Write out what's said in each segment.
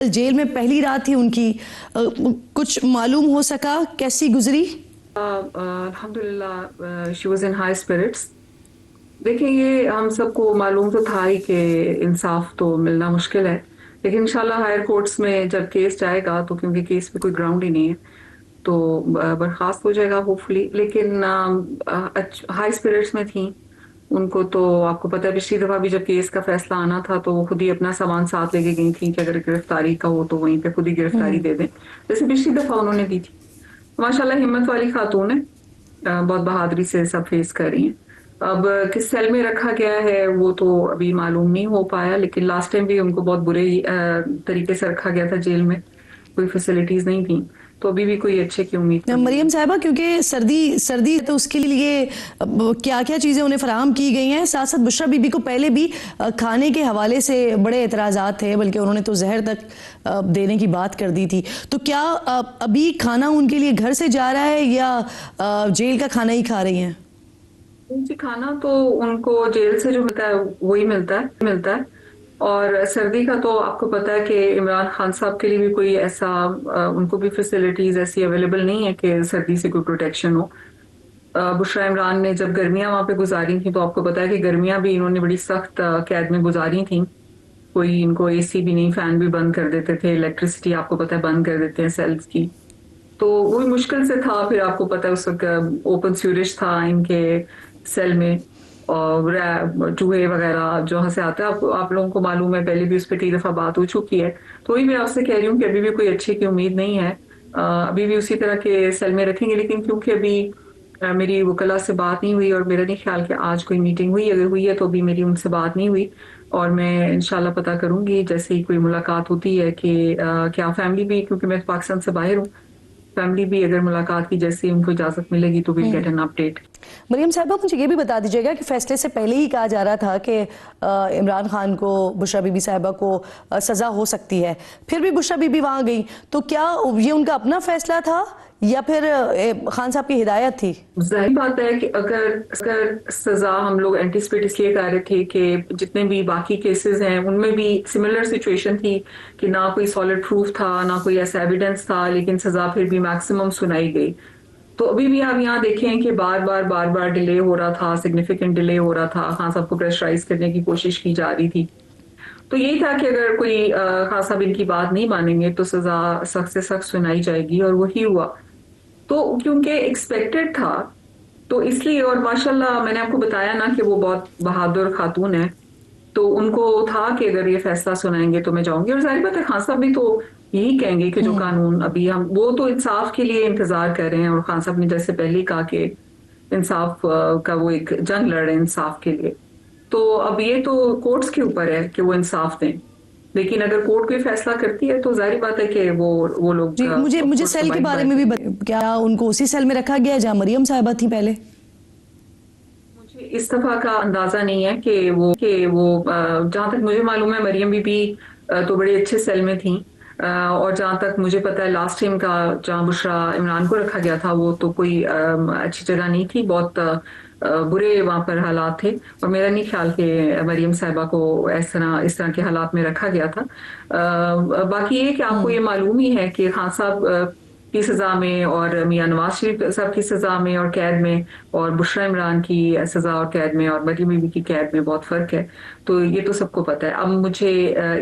Jail में पहली रात थी उनकी, कुछ मालूम हो सका कैसी गुजरी? अल्हम्दुलिल्लाह she was in high spirits. देखिए, ये हम सबको मालूम तो था ही कि इंसाफ तो मिलना मुश्किल है, लेकिन इंशाल्लाह हायर कोर्ट्स में जब केस जाएगा, तो क्योंकि केस पे कोई ग्राउंड ही नहीं है, तो बर्खास्त हो जाएगा होपफुली। लेकिन हाई स्पिरिट्स में थी। उनको तो आपको पता है, पिछली दफा भी जब केस का फैसला आना था तो वो खुद ही अपना सामान साथ लेके गई थी कि अगर गिरफ्तारी का हो तो वहीं पे खुद ही गिरफ्तारी दे दें, जैसे पिछली दफा उन्होंने दी थी। माशाल्लाह हिम्मत वाली खातून है, बहुत बहादुरी से सब फेस कर रही हैं। अब किस सेल में रखा गया है वो तो अभी मालूम नहीं हो पाया, लेकिन लास्ट टाइम भी उनको बहुत बुरे तरीके से रखा गया था जेल में, कोई फैसिलिटीज नहीं थी, तो अभी भी कोई अच्छे की उम्मीद नहीं। मरियम साहिबा, क्योंकि सर्दी तो उसके लिए क्या क्या चीज़ें उन्हें फराहम की गई हैं? साथ साथ बुशरा बीबी को पहले भी खाने के हवाले से बड़े एतराज़ात थे, बल्कि उन्होंने तो जहर तक देने की बात कर दी थी। तो क्या अभी खाना उनके लिए घर से जा रहा है या जेल का खाना ही खा रही हैं? जी, खाना तो उनको जेल से जो मिलता है वही मिलता है। और सर्दी का तो आपको पता है कि इमरान खान साहब के लिए भी कोई ऐसा उनको भी फैसिलिटीज ऐसी अवेलेबल नहीं है कि सर्दी से कोई प्रोटेक्शन हो। बुशरा इमरान ने जब गर्मियां वहां पे गुजारी थी, तो आपको पता है कि गर्मियां भी इन्होंने बड़ी सख्त कैद में गुजारी थी। कोई इनको एसी भी नहीं, फैन भी बंद कर देते थे, इलेक्ट्रिसिटी आपको पता है बंद कर देते हैं सेल्स की, तो वो भी मुश्किल से था। फिर आपको पता है उस वक्त ओपन स्यूरेज था इनके सेल में, और चूहे वगैरह जहाँ से आता है, आप लोगों को मालूम है, पहले भी उस पर कई दफा बात हो चुकी है। तो वही मैं आपसे कह रही हूँ कि अभी भी कोई अच्छे की उम्मीद नहीं है। अभी भी उसी तरह के सेल में रखेंगे, लेकिन क्योंकि अभी मेरी वकला से बात नहीं हुई, और मेरा नहीं ख्याल कि आज कोई मीटिंग हुई, अगर हुई है तो अभी मेरी उनसे बात नहीं हुई। और मैं इंशाल्लाह पता करूंगी जैसे ही कोई मुलाकात होती है कि क्या फैमिली भी, क्योंकि मैं पाकिस्तान से बाहर हूँ, फैमिली भी अगर मुलाकात की जैसे उनको इजाजत मिलेगी तो will get an update. Maryam साहिबा, मुझे ये भी बता दीजिएगा कि फैसले से पहले ही कहा जा रहा था कि इमरान खान को, बुशरा बीबी साहिबा को सज़ा हो सकती है, फिर भी बुशरा बीबी वहाँ गई, तो क्या ये उनका अपना फैसला था या फिर खान साहब की हिदायत थी? जाहिर बात है कि अगर सजा हम लोग एंटिसिपेट इसलिए कर रहे थे कि जितने भी बाकी केसेस हैं उनमें भी सिमिलर सिचुएशन थी कि ना कोई सॉलिड प्रूफ था, ना कोई ऐसा एविडेंस था, लेकिन सजा फिर भी मैक्सिमम सुनाई गई। तो अभी भी आप यहाँ देखें कि बार बार डिले हो रहा था, सिग्निफिकेंट डिले हो रहा था, खान साहब को प्रेशराइज करने की कोशिश की जा रही थी। तो यही था कि अगर कोई खान साहब इनकी बात नहीं मानेंगे तो सजा सख्त से सख्त सुनाई जाएगी, और वही हुआ। तो क्योंकि एक्सपेक्टेड था, तो इसलिए, और माशाल्लाह मैंने आपको बताया ना कि वो बहुत बहादुर खातून है, तो उनको था कि अगर ये फैसला सुनाएंगे तो मैं जाऊंगी। और जाहिर बात है खान साहब भी तो यही कहेंगे कि जो कानून अभी हम, वो तो इंसाफ के लिए इंतजार कर रहे हैं, और खान साहब ने जैसे पहले ही कहा कि इंसाफ का वो एक जंग लड़ रहे हैं इंसाफ के लिए। तो अब ये तो कोर्ट्स के ऊपर है कि वो इंसाफ दें, लेकिन अगर कोर्ट कोई फैसला करती है तो जाहिर बात है कि वो लोग जी, मुझे सेल के बारे में भी क्या उनको उसी सेल में रखा गया जहाँ मरियम साहिबा थी पहले? मुझे इस दफा का अंदाजा नहीं है कि वो जहां तक मुझे मालूम है मरियम बीबी तो बड़े अच्छे सेल में थी, और जहां तक मुझे पता है लास्ट टाइम का जहां बुशरा इमरान को रखा गया था वो तो कोई अच्छी जगह नहीं थी, बहुत बुरे वहां पर हालात थे। और मेरा नहीं ख्याल कि मरियम साहिबा को इस तरह के हालात में रखा गया था। बाकी ये कि आपको ये मालूम ही है कि खान साहब की सजा में और मियां नवाज शरीफ साहब की सजा में और कैद में, और बुशरा इमरान की सजा और कैद में, और मरियम बीबी की कैद में बहुत फर्क है। तो ये तो सबको पता है। अब मुझे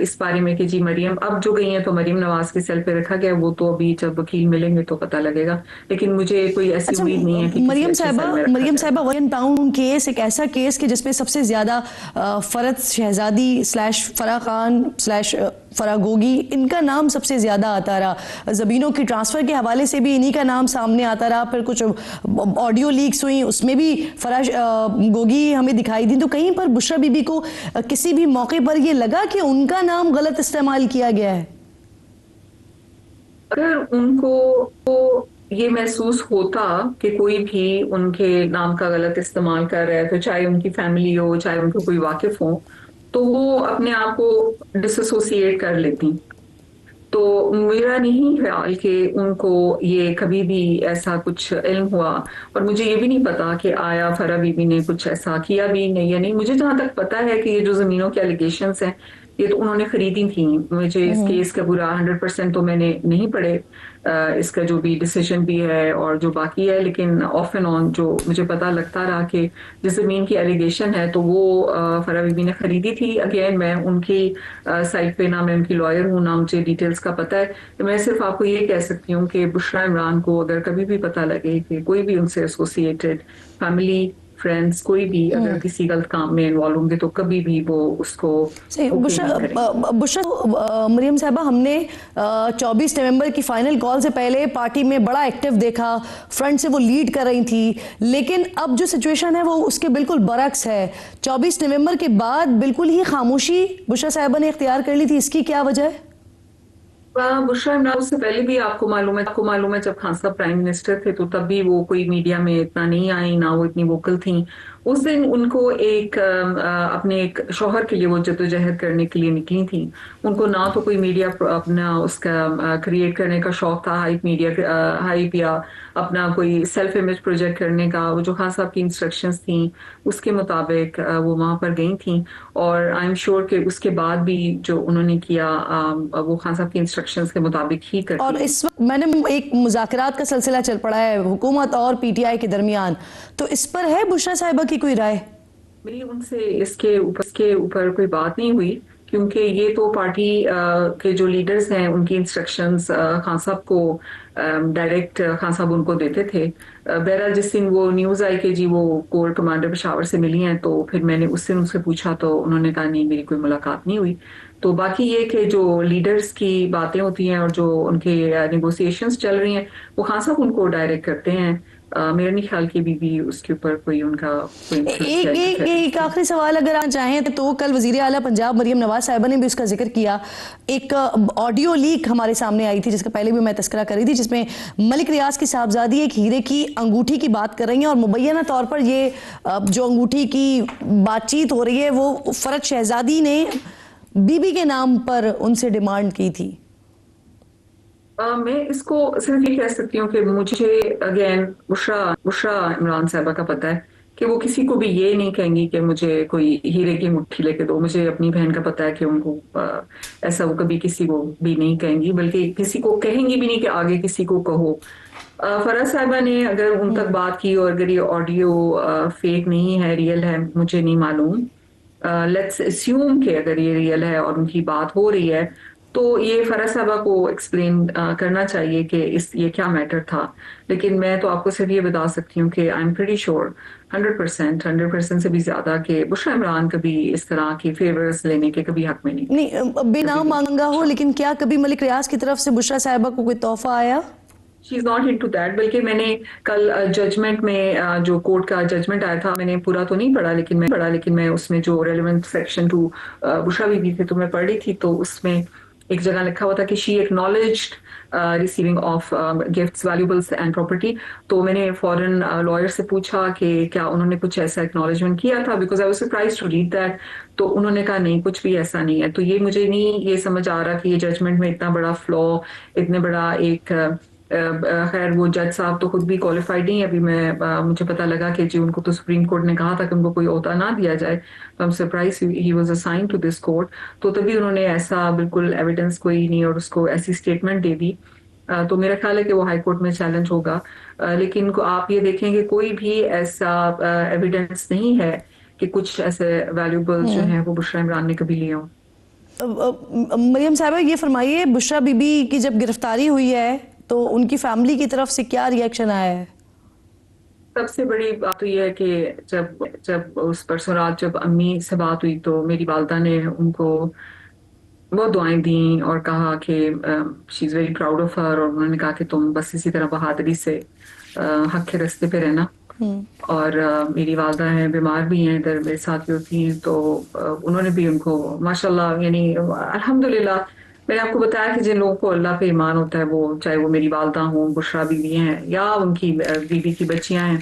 इस बारे में कि जी मरियम अब जो गई है तो मरियम नवाज के सेल पे रखा गया, वो तो अभी जब वकील मिलेंगे तो पता लगेगा, लेकिन मुझे कोई ऐसी अच्छा, उम्मीद नहीं है कि मरियम साहिबा वन टाउन केस एक ऐसा केस कि जिसमें सबसे ज्यादा फरत शहजादी स्लैश फराह खान स्लैश फराह गोगी, इनका नाम सबसे ज्यादा आता रहा। जमीनों की ट्रांसफर के हवाले से भी इन्हीं का नाम सामने आता रहा। फिर कुछ ऑडियो लीक्स हुई, उसमें भी फराह गोगी हमें दिखाई दी। तो कहीं पर बुशरा बीबी को किसी भी मौके पर ये लगा कि उनका नाम गलत इस्तेमाल किया गया है? अगर उनको तो ये महसूस होता कि कोई भी उनके नाम का गलत इस्तेमाल कर रहा है, तो चाहे उनकी फैमिली हो, चाहे उनको कोई वाकिफ हो, तो वो अपने आप को डिसोसिएट कर लेती। तो मेरा नहीं ख्याल कि उनको ये कभी भी ऐसा कुछ इल्म हुआ। और मुझे ये भी नहीं पता कि आया फरा बीबी ने कुछ ऐसा किया भी नहीं या नहीं। मुझे जहां तक पता है कि ये जो जमीनों के एलिगेशंस हैं یہ تو انہوں نے خریدی تھیں. مجھے اس کیس کا پورا 100% تو میں نے نہیں پڑھے اس کا جو بھی ڈیسیجن بھی ہے اور جو باقی ہے, لیکن آف اینڈ آن جو مجھے پتا لگتا رہا کہ جس زمین کی ایلیگیشن ہے تو وہ فرح بی بی نے خریدی تھی. اگین میں ان کی سائٹ پہ نہ میں ان کی لائر ہوں نہ مجھے ڈیٹیلز کا پتہ ہے. میں صرف آپ کو یہ کہہ سکتی ہوں کہ بشریٰ عمران کو اگر کبھی بھی پتہ لگے کہ کوئی بھی ان سے ایسوسیٹڈ فیملی فرینڈس کوئی بھی اگر کسی غلط کام میں انوالو ہوں گے تو کبھی بھی وہ اس کو بشریٰ مریم صاحبہ, ہم نے 24 نومبر کی فائنل کال سے پہلے پارٹی میں بڑا ایکٹیو دیکھا, فرنٹ سے وہ لیڈ کر رہی تھی, لیکن اب جو سچویشن ہے وہ اس کے بالکل برعکس ہے. 24 نومبر کے بعد بالکل ہی خاموشی بشریٰ صاحبہ نے اختیار کر لی تھی, اس کی کیا وجہ ہے؟ بشریٰ عمران اس سے پہلے بھی آپ کو معلوم ہے جب خان صاحب پرائم منسٹر تھے تو تب بھی وہ کوئی میڈیا میں اتنا نہیں آئی, نہ وہ اتنی ووکل تھیں. اس دن ان کو اپنے ایک شوہر کے لیے وہ جدوجہد کرنے کے لیے نکلی تھیں. ان کو نہ تو کوئی میڈیا اپنا اس کا کریٹ کرنے کا شوق تھا, ہائپ یا اپنا کوئی سیلف امیج پروجیکٹ کرنے کا. وہ جو خان صاحب کی انسٹرکشنز تھیں اس کے مطابق وہ وہاں پر گئی تھیں, اور آئی ایم شیور کہ اس کے بعد بھی جو انہوں نے کیا وہ خان صاحب کی انسٹرکشنز کے مطابق ہی کرتی. اور اس وقت میں نے ایک مذاکرات کا سلسلہ چل پڑا ہے حکومت اور پی ٹی آئی کے درمیان, تو اس پر ہے بشریٰ صاحبہ کی کوئی رائے؟ میری ان سے اس کے اوپر کوئی بات نہیں ہوئی, کیونکہ یہ تو پارٹی کے جو لیڈرز ہیں ان کی انسٹرکشنز خان صاحب کو ڈائریکٹ خان صاحب ان کو دیتے تھے. بہرحال جس دن وہ نیوز آئی کہ جی وہ کور کمانڈر پشاور سے ملی ہیں, تو پھر میں نے اس دن ان سے پوچھا تو انہوں نے کہا نہیں میری کوئی ملاقات نہیں ہوئی. تو باقی یہ کہ جو لیڈرز کی باتیں ہوتی ہیں اور جو ان کے نیگوسیشنز چل رہی ہیں وہ خان صاحب ان کو ڈائریکٹ کرتے ہیں. میرا نہیں خیال کہ بھی اس کے اوپر کوئی ان کا ایک آخری سوال اگر آپ چاہیں تو کل وزیر اعلیٰ پنجاب مریم نواز صاحبہ نے بھی اس کا ذکر کیا. ایک آڈیو لیک ہمارے سامنے آئی تھی جس کا پہلے بھی میں تذکرہ کر رہی تھی, جس میں ملک ریاض کی صاحبزادی ایک ہیرے کی انگوٹھی کی بات کر رہی ہیں, اور مبینہ طور پر یہ جو انگوٹھی کی بات چیت ہو رہی ہے وہ فرد شہزادی نے بی بی کے نام پر ان سے ڈیمانڈ کی تھی. میں اس کو صرف یہ کہہ سکتی ہوں کہ مجھے اگین بشریٰ عمران صاحبہ کا پتہ ہے کہ وہ کسی کو بھی یہ نہیں کہیں گی کہ مجھے کوئی ہیرے کی مٹھی لے کے دو. مجھے اپنی بہن کا پتہ ہے کہ ان کو ایسا وہ کبھی کسی کو بھی نہیں کہیں گی, بلکہ کسی کو کہیں گی بھی نہیں کہ آگے کسی کو کہو. فرح صاحبہ نے اگر ان تک بات کی, اور اگر یہ آڈیو فیک نہیں ہے ریئل ہے مجھے نہیں معلوم, لیٹس اسیوم کہ اگر یہ ریئل ہے اور ان کی بات ہو رہی ہے تو یہ فرح صاحبہ کو ایکسپلین کرنا چاہیے کہ یہ کیا میٹر تھا. لیکن میں تو آپ کو صرف یہ بتا سکتی ہوں کہ آئی ایم پریٹی شیور 100% سے بھی زیادہ کہ بشریٰ عمران کبھی اس طرح کی فیورز لینے کے کبھی حق میں نہیں. بے نام مانگا ہو, لیکن کیا کبھی ملک ریاض کی طرف سے بشریٰ صاحبہ کو کوئی تحفہ آیا؟ شی از ناٹ انٹو دیٹ. بلکہ میں نے کل ججمنٹ میں جو کورٹ کا ججمنٹ آیا تھا میں نے پورا تو نہیں پڑھا, لیکن میں اس میں جو ریلیونٹ سیکشن 2 بشریٰ بی بی تھے تو میں پڑھ رہی تھی, تو اس میں ایک جگہ لکھا ہوا تھا کہ she acknowledged receiving of gifts valuables and property. تو میں نے فوراً لائر سے پوچھا کہ کیا انہوں نے کچھ ایسا ایکنالجمنٹ کیا تھا, because I was surprised to read that. تو انہوں نے کہا نہیں کچھ بھی ایسا نہیں ہے. تو یہ مجھے نہیں یہ سمجھ آ رہا کہ یہ ججمنٹ میں اتنا بڑا فلا, اتنے بڑا ایک خیر وہ جج صاحب تو خود بھی کوالیفائڈ نہیں. ابھی مجھے پتا لگا کہ جی ان کو تو سپریم کورٹ نے کہا تھا کہ ان کو کوئی عہدہ نہ دیا جائے, تو I'm surprised he was assigned to this court. تو تبھی انہوں نے ایسا بالکل ایویڈنس کوئی نہیں اور اس کو ایسی اسٹیٹمنٹ دے دی. تو میرا خیال ہے کہ وہ ہائی کورٹ میں چیلنج ہوگا, لیکن آپ یہ دیکھیں کہ کوئی بھی ایسا ایویڈنس نہیں ہے کہ کچھ ایسے ویلیوبل جو ہیں وہ بشریٰ عمران نے کبھی لیے ہوں. مریم صاحبہ یہ فرمائیے, بشریٰ بی بی کی جب گرفتاری ہوئی ہے تو ان کی فیملی کی طرف سے کیا ری ایکشن آیا ہے؟ سب سے بڑی بات تو یہ ہے کہ جب اس پرسوں رات جب امی سے بات ہوئی تو میری والدہ نے ان کو بہت دعائیں دیں اور کہا کہ she is very proud of her, اور انہوں نے کہا کہ تم بس اسی طرح بہادری سے حق کے راستے پہ رہنا. اور میری والدہ ہیں, بیمار بھی ہیں, ادھر میرے ساتھ بھی ہوتی ہیں, تو انہوں نے بھی ان کو ماشاء اللہ یعنی الحمدللہ میں نے آپ کو بتایا کہ جن لوگوں کو اللہ پہ ایمان ہوتا ہے وہ چاہے وہ میری والدہ ہوں, بشریٰ بیوی ہیں یا ان کی بیوی کی بچیاں ہیں,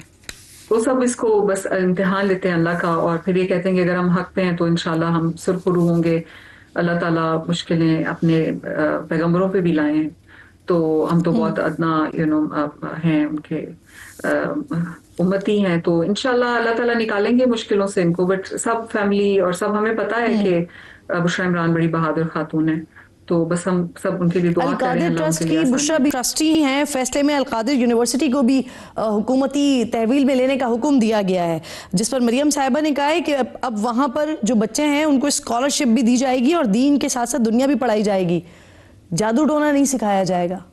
وہ سب اس کو بس امتحان لیتے ہیں اللہ کا, اور پھر یہ کہتے ہیں کہ اگر ہم حق پہ ہیں تو انشاءاللہ ہم سرخرو ہوں گے. اللہ تعالیٰ مشکلیں اپنے پیغمبروں پہ بھی لائے ہیں, تو ہم تو بہت ادنا ہیں ان کے امتی ہیں, تو انشاءاللہ اللہ تعالیٰ نکالیں گے مشکلوں سے ان کو. بٹ سب فیملی اور سب ہمیں پتہ ہے کہ बुशरा इमरान बड़ी बहादुर खातून है, तो बस हम सब उनके लिए दुआ करें, अलकादिर अल्लाह ट्रस्ट उनके लिए की आसानी बुशरा भी ट्रस्टी हैं। फैसले में अलकादिर यूनिवर्सिटी को भी हुकूमती तहवील में लेने का हुक्म दिया गया है, जिस पर मरियम साहिबा ने कहा है कि अब वहाँ पर जो बच्चे हैं उनको स्कॉलरशिप भी दी जाएगी और दीन के साथ साथ दुनिया भी पढ़ाई जाएगी, जादू टोना नहीं सिखाया जाएगा।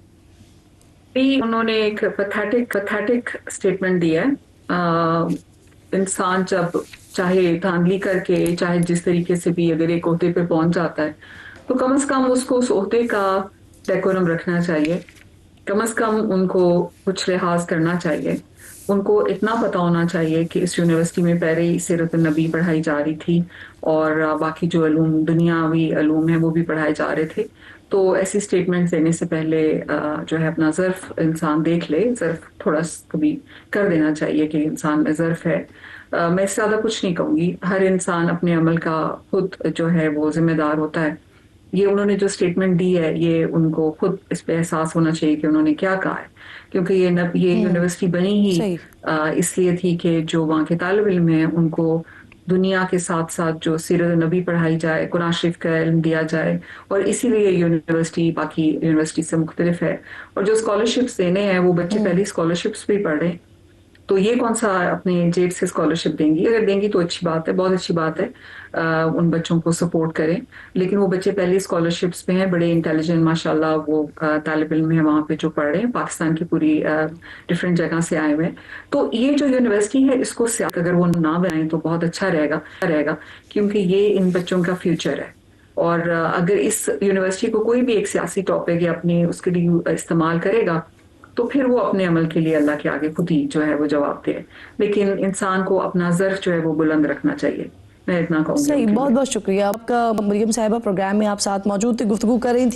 उन्होंने एक पैथेटिक स्टेटमेंट दिया है। इंसान जब चाहे धांधली करके, चाहे जिस तरीके से भी अगर एक ओहदे पे पहुंच जाता है, तो कम से कम उसको उस ओहदे का डेकोरम रखना चाहिए, कम से कम उनको कुछ लिहाज करना चाहिए। उनको इतना पता होना चाहिए कि इस यूनिवर्सिटी में पहले ही सीरत नबी पढ़ाई जा रही थी और बाकी जो अलूम, दुनियावी अलूम है, वो भी पढ़ाए जा रहे थे। तो ऐसी स्टेटमेंट देने से पहले जो है अपना ज़र्फ इंसान देख ले, ज़र्फ थोड़ा कभी कर देना चाहिए कि इंसान में ज़र्फ है। मैं इससे ज़्यादा कुछ नहीं कहूँगी, हर इंसान अपने अमल का खुद जो है वो जिम्मेदार होता है। ये उन्होंने जो स्टेटमेंट दी है, ये उनको खुद इस पे एहसास होना चाहिए कि उन्होंने क्या कहा है, क्योंकि ये यूनिवर्सिटी बनी ही सही। इसलिए थी कि जो वहाँ के तालिब इल्म हैं उनको दुनिया के साथ साथ जो सीरत नबी पढ़ाई जाए, कुरान शरीफ का इल्म दिया जाए, और इसीलिए यूनिवर्सिटी बाकी यूनिवर्सिटी से मुख्तलिफ है। और जो स्कॉलरशिप्स देने हैं वो बच्चे पहली स्कॉलरशिप्स भी पढ़ रहे हैं, तो ये कौन सा अपने जेब से स्कॉलरशिप देंगी? अगर देंगी तो अच्छी बात है, बहुत अच्छी बात है, उन बच्चों को सपोर्ट करें। लेकिन वो बच्चे पहले स्कॉलरशिप्स पे हैं, बड़े इंटेलिजेंट माशाल्लाह वो तालिब इल्म है वहाँ पे जो पढ़ रहे हैं, पाकिस्तान की पूरी डिफरेंट जगह से आए हुए हैं। तो ये जो यूनिवर्सिटी है इसको अगर वो ना बनाएं तो बहुत अच्छा रहेगा, क्योंकि ये इन बच्चों का फ्यूचर है। और अगर इस यूनिवर्सिटी को कोई भी एक सियासी टॉपिक या अपने उसके लिए इस्तेमाल करेगा तो फिर वो अपने अमल के लिए अल्लाह के आगे खुद ही जो है वो जवाब दे। लेकिन इंसान को अपना ज़र्फ जो है वो बुलंद रखना चाहिए, मैं इतना कहूँगी। सही, बहुत बहुत शुक्रिया आपका। मरियम साहिबा प्रोग्राम में आप साथ मौजूद थे, गुफ्तगू कर रही थी।